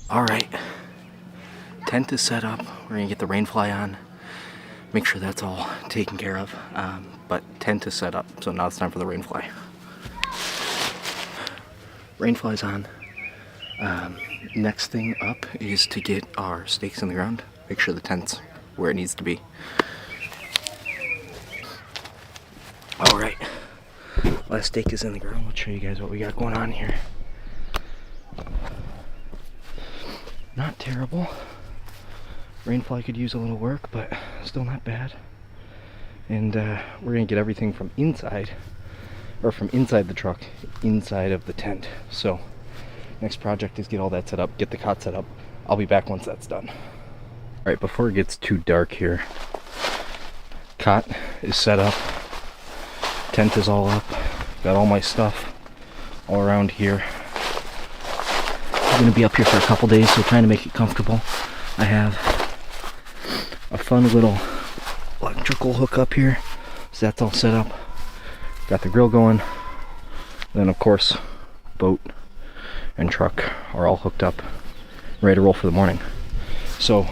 Alright, tent is set up. We're gonna get the rainfly on, make sure that's all taken care of. But tent is set up, so now it's time for the rainfly. Rainfly's on. Next thing up is to get our stakes in the ground, make sure the tent's where it needs to be. Alright, last stake is in the ground. Let's show you guys what we got going on here. Not terrible. Rainfly could use a little work, but still not bad. And we're gonna get everything from inside, or from inside the truck, inside of the tent. So next project is get all that set up, get the cot set up. I'll be back once that's done. All right, before it gets too dark here, cot is set up, tent is all up, got all my stuff all around here. I'm gonna be up here for a couple days, so trying to make it comfortable. I have a fun little electrical hook up here, so that's all set up. Got the grill going. Then of course, boat and truck are all hooked up, ready to roll for the morning. So,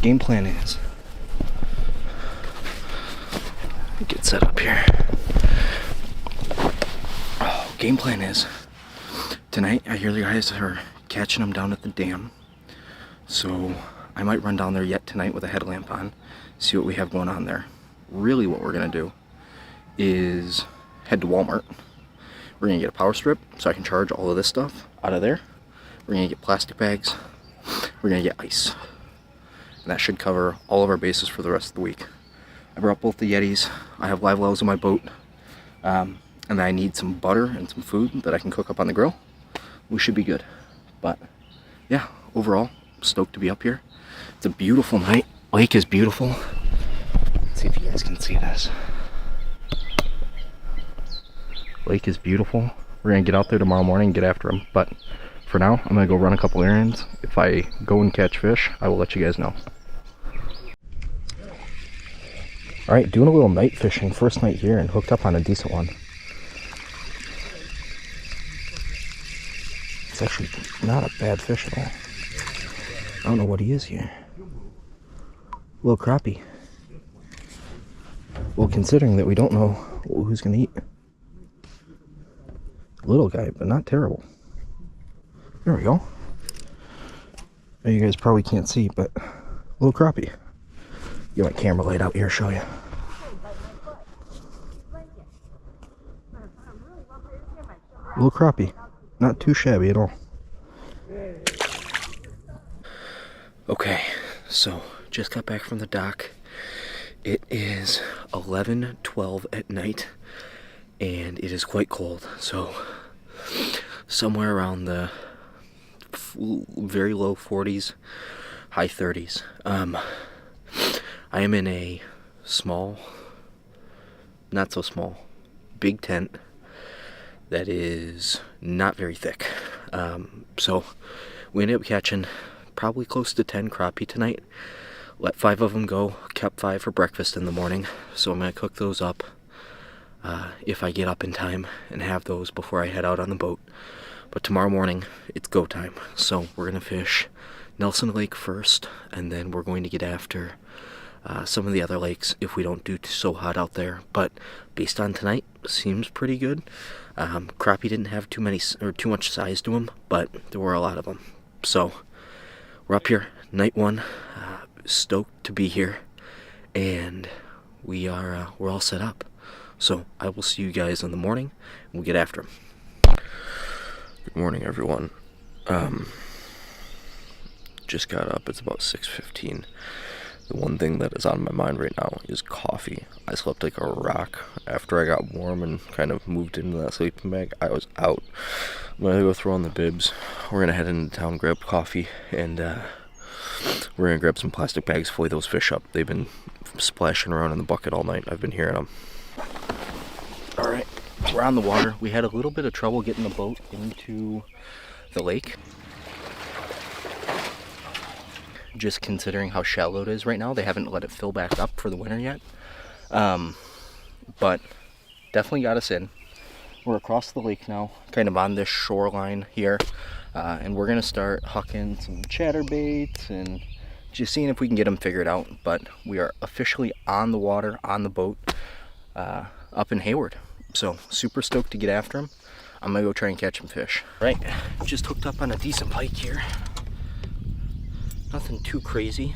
game plan is, get set up here. Game plan is, tonight I hear the guys are catching them down at the dam. So I might run down there yet tonight with a headlamp on, see what we have going on there. Really what we're gonna do is head to Walmart. We're gonna get a power strip so I can charge all of this stuff out of there. We're gonna get plastic bags. We're gonna get ice. And that should cover all of our bases for the rest of the week. I brought both the Yetis. I have live wells in my boat. And I need some butter and some food that I can cook up on the grill. We should be good. But yeah, overall, I'm stoked to be up here. It's a beautiful night. Lake is beautiful. Let's see if you guys can see this. Lake is beautiful. We're gonna get out there tomorrow morning and get after them. But for now, I'm gonna go run a couple errands. If I go and catch fish, I will let you guys know. All right, doing a little night fishing. First night here and hooked up on a decent one. It's actually not a bad fish at all. I don't know what he is here. Little crappie. Well, considering that we don't know who's gonna eat. Little guy, but not terrible. There we go. You guys probably can't see, but little crappie. Get my camera light out here, show you. Little crappie. Not too shabby at all. Okay, so just got back from the dock. It is 11:12 at night, and it is quite cold. So somewhere around the very low 40s, high 30s. I am in a small, not so small, big tent that is not very thick. So we ended up catching probably close to 10 crappie tonight. Let 5 of them go, kept 5 for breakfast in the morning. So I'm gonna cook those up if I get up in time and have those before I head out on the boat. But tomorrow morning, it's go time. So we're gonna fish Nelson Lake first, and then we're going to get after some of the other lakes if we don't do so hot out there. But based on tonight, seems pretty good. Crappie didn't have too much size to them, but there were a lot of them. So we're up here, night one, stoked to be here, and we're all set up. So I will see you guys in the morning, and we'll get after them. Good morning, everyone. Just got up. It's about 6:15. The one thing that is on my mind right now is coffee. I slept like a rock. After I got warm and kind of moved into that sleeping bag, I was out. I'm gonna go throw on the bibs. We're gonna head into town, grab coffee, and we're gonna grab some plastic bags, fillet those fish up. They've been splashing around in the bucket all night. I've been hearing them. Alright, we're on the water. We had a little bit of trouble getting the boat into the lake. Just considering how shallow it is right now. They haven't let it fill back up for the winter yet. But definitely got us in. We're across the lake now, kind of on this shoreline here. And we're gonna start hucking some chatterbaits and just seeing if we can get them figured out. But we are officially on the water, on the boat, up in Hayward. So super stoked to get after them. I'm gonna go try and catch some fish. Right, just hooked up on a decent pike here. Nothing too crazy,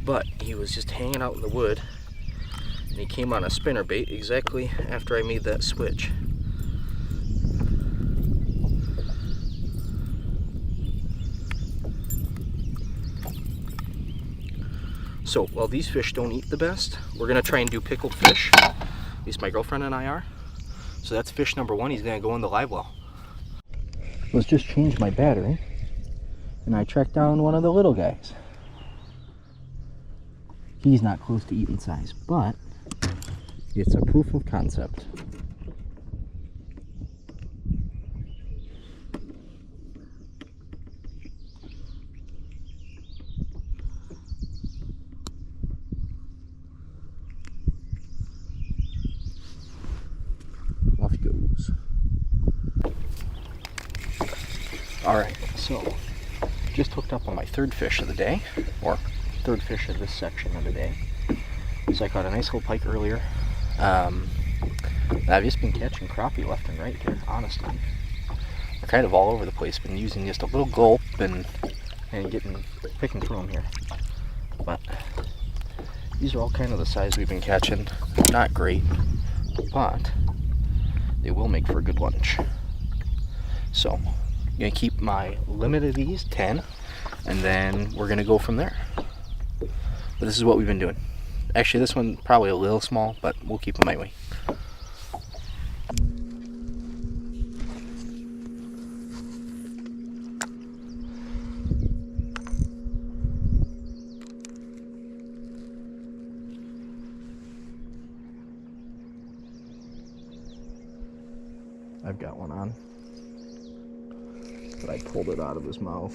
but he was just hanging out in the wood, and he came on a spinner bait exactly after I made that switch. So while these fish don't eat the best, we're gonna try and do pickled fish. At least my girlfriend and I are. So that's fish number one. He's gonna go in the live well. Let's just change my battery, and I tracked down one of the little guys. He's not close to eating size, but it's a proof of concept. Off he goes. Alright, so just hooked up on my third fish of the day, or third fish of this section of the day. So I caught a nice little pike earlier. I've just been catching crappie left and right here, honestly. They're kind of all over the place. Been using just a little gulp and picking through them here. But these are all kind of the size we've been catching. Not great, but they will make for a good lunch. So I'm gonna keep my limit of these 10, and then we're gonna go from there. But this is what we've been doing. Actually, this one probably a little small, but we'll keep them my way. I've got one on, but I pulled it out of his mouth.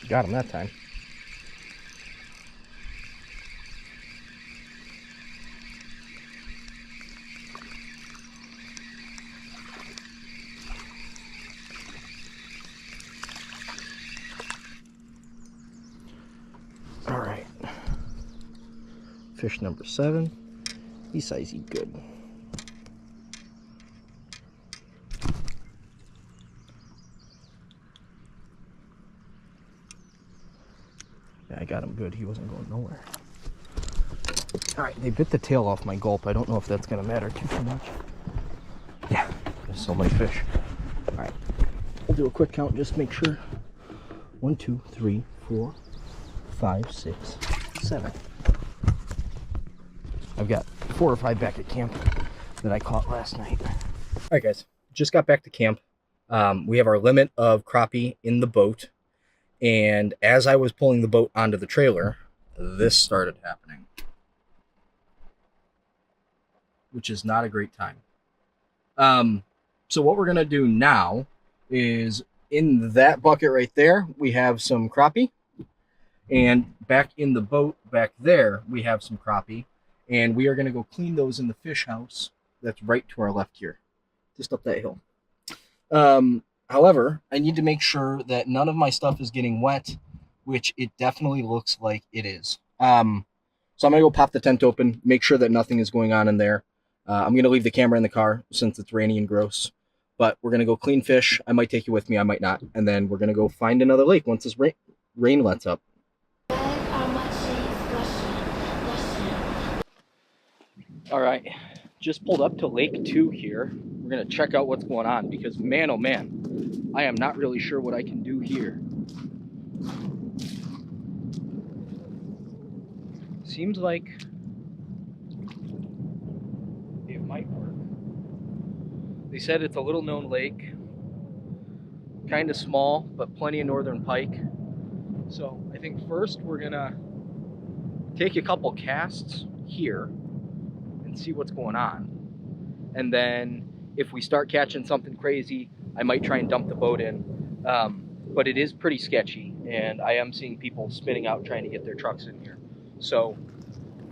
Got him that time. All right. Fish number 7. He's sizey good. Yeah, I got him good. He wasn't going nowhere. All right, they bit the tail off my gulp. I don't know if that's gonna matter too much. Yeah, there's so many fish. All right, we'll do a quick count, just to make sure. 1, 2, 3, 4, 5, 6, 7. I've got 4 or 5 back at camp that I caught last night. All right, guys, just got back to camp. We have our limit of crappie in the boat. And as I was pulling the boat onto the trailer, this started happening, which is not a great time. So what we're going to do now is, in that bucket right there, we have some crappie. And back in the boat back there, we have some crappie. And we are going to go clean those in the fish house that's right to our left here, just up that hill. However, I need to make sure that none of my stuff is getting wet, which it definitely looks like it is. So I'm going to go pop the tent open, make sure that nothing is going on in there. I'm going to leave the camera in the car since it's rainy and gross. But we're going to go clean fish. I might take you with me, I might not. And then we're going to go find another lake once this rain lets up. All right, just pulled up to Lake 2 here. We're going to check out what's going on because, man, oh man, I am not really sure what I can do here. Seems like it might work. They said it's a little known lake, kind of small, but plenty of northern pike. So I think first we're going to take a couple casts here and see what's going on. and then if we start catching something crazy, I might try and dump the boat in. But it is pretty sketchy, and I am seeing people spinning out trying to get their trucks in here. So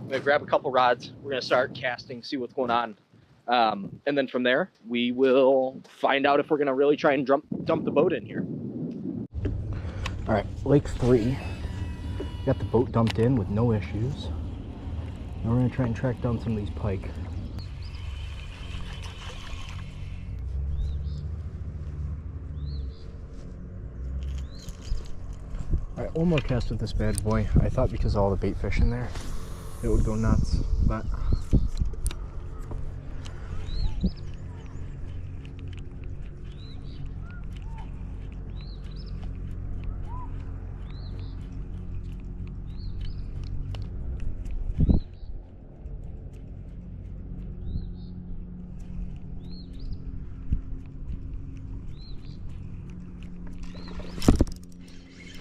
I'm gonna grab a couple rods, we're gonna start casting, see what's going on. And then from there, we will find out if we're gonna really try and dump the boat in here. All right, Lake 3. Got the boat dumped in with no issues. Now we're gonna try and track down some of these pike. All right, one more cast with this bad boy. I thought because of all the bait fish in there, it would go nuts, but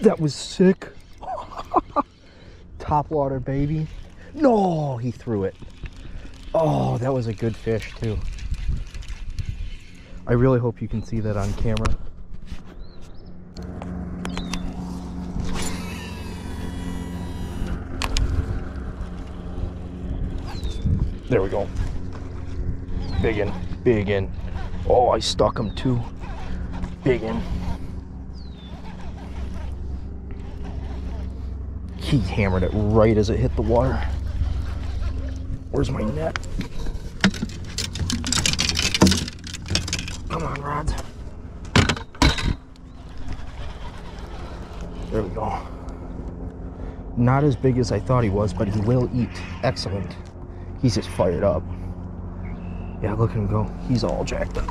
that was sick. Top water, baby. No, he threw it. Oh, that was a good fish too. I really hope you can see that on camera. There we go. Big in, big in. Oh, I stuck him too. Big in. He hammered it right as it hit the water. Where's my net? Come on, rods. There we go. Not as big as I thought he was, but he will eat. Excellent. He's just fired up. Yeah, look at him go. He's all jacked up.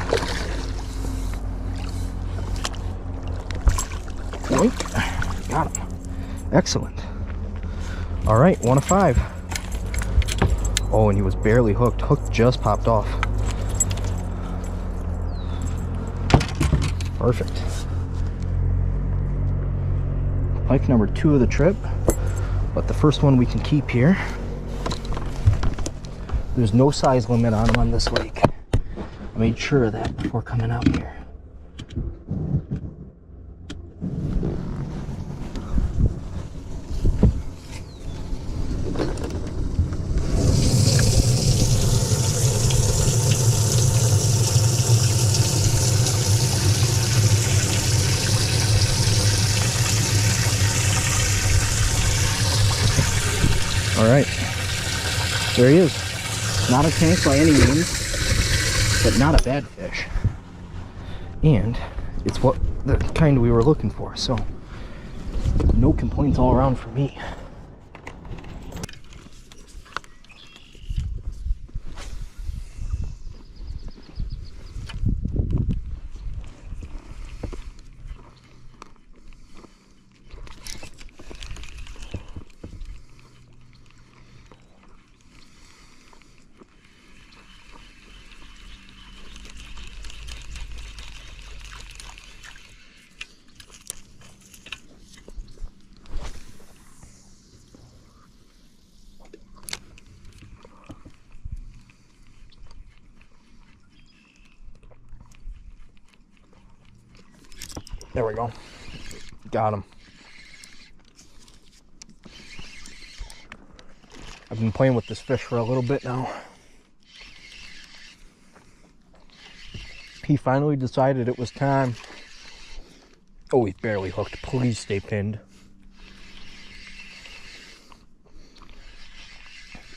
Yoink. Got him. Excellent. All right, 1 of 5. Oh, and he was barely hooked. Hook just popped off. Perfect. Pike number 2 of the trip, but the first one we can keep here. There's no size limit on them on this lake. I made sure of that before coming out here. All right, there he is. Not a tank by any means, but not a bad fish. And it's what the kind we were looking for, so no complaints all around for me. There we go. Got him. I've been playing with this fish for a little bit now. He finally decided it was time. Oh, he's barely hooked. Please stay pinned.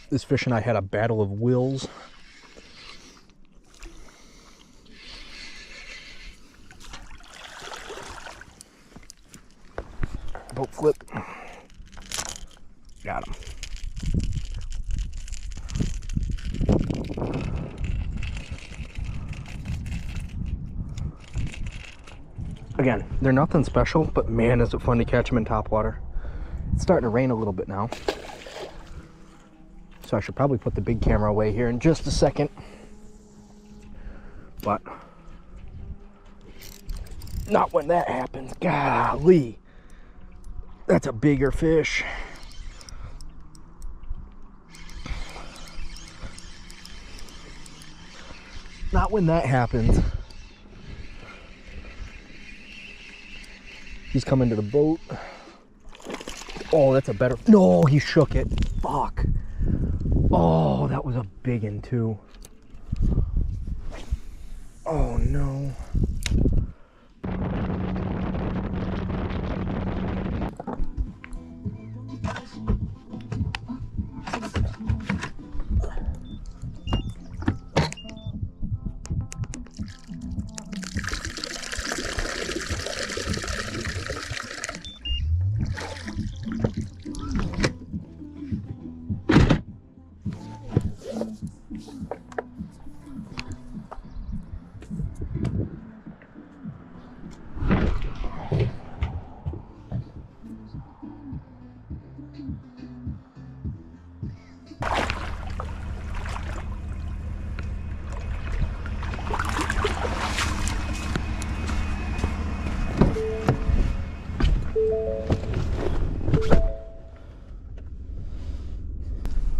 This fish and I had a battle of wills. Boat flip. Got him. Again, they're nothing special, but man, is it fun to catch them in topwater. It's starting to rain a little bit now, so I should probably put the big camera away here in just a second. But not when that happens. Golly. That's a bigger fish. not when that happens. He's coming to the boat. Oh, that's a better... No, he shook it. Fuck. Oh, that was a big one too. Oh no.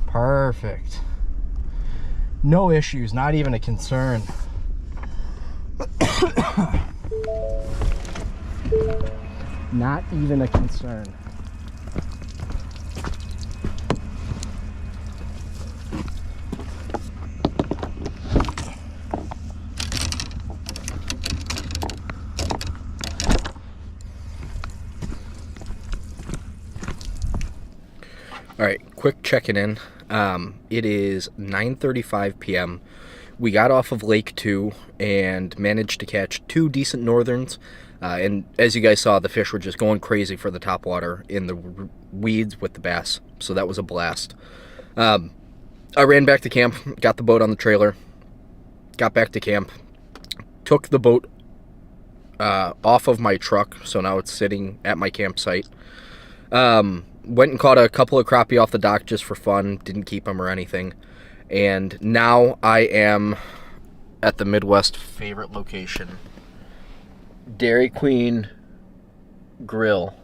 Perfect. No issues, not even a concern. Not even a concern. All right, quick checking in. It is 9:35 p.m. We got off of Lake 2 and managed to catch 2 decent northerns. And as you guys saw, the fish were just going crazy for the topwater in the weeds with the bass. So that was a blast. I ran back to camp, got the boat on the trailer, got back to camp, took the boat off of my truck. So now it's sitting at my campsite. Went and caught a couple of crappie off the dock just for fun. Didn't keep them or anything. And now I am at the Midwest favorite location, Dairy Queen Grill,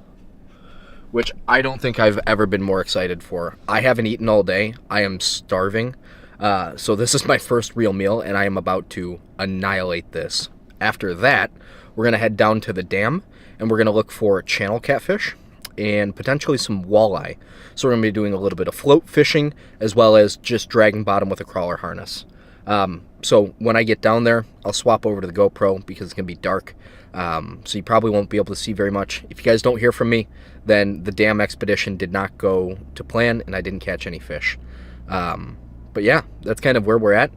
which I don't think I've ever been more excited for. I haven't eaten all day. I am starving. So this is my first real meal, and I am about to annihilate this. After that, we're going to head down to the dam, and we're going to look for channel catfish and potentially some walleye. So we're going to be doing a little bit of float fishing as well as just dragging bottom with a crawler harness. So when I get down there, I'll swap over to the GoPro because it's going to be dark. So you probably won't be able to see very much. If you guys don't hear from me, then the dam expedition did not go to plan and I didn't catch any fish. But yeah, that's kind of where we're at.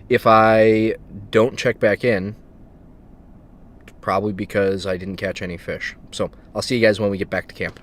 If I don't check back in, probably because I didn't catch any fish. So I'll see you guys when we get back to camp.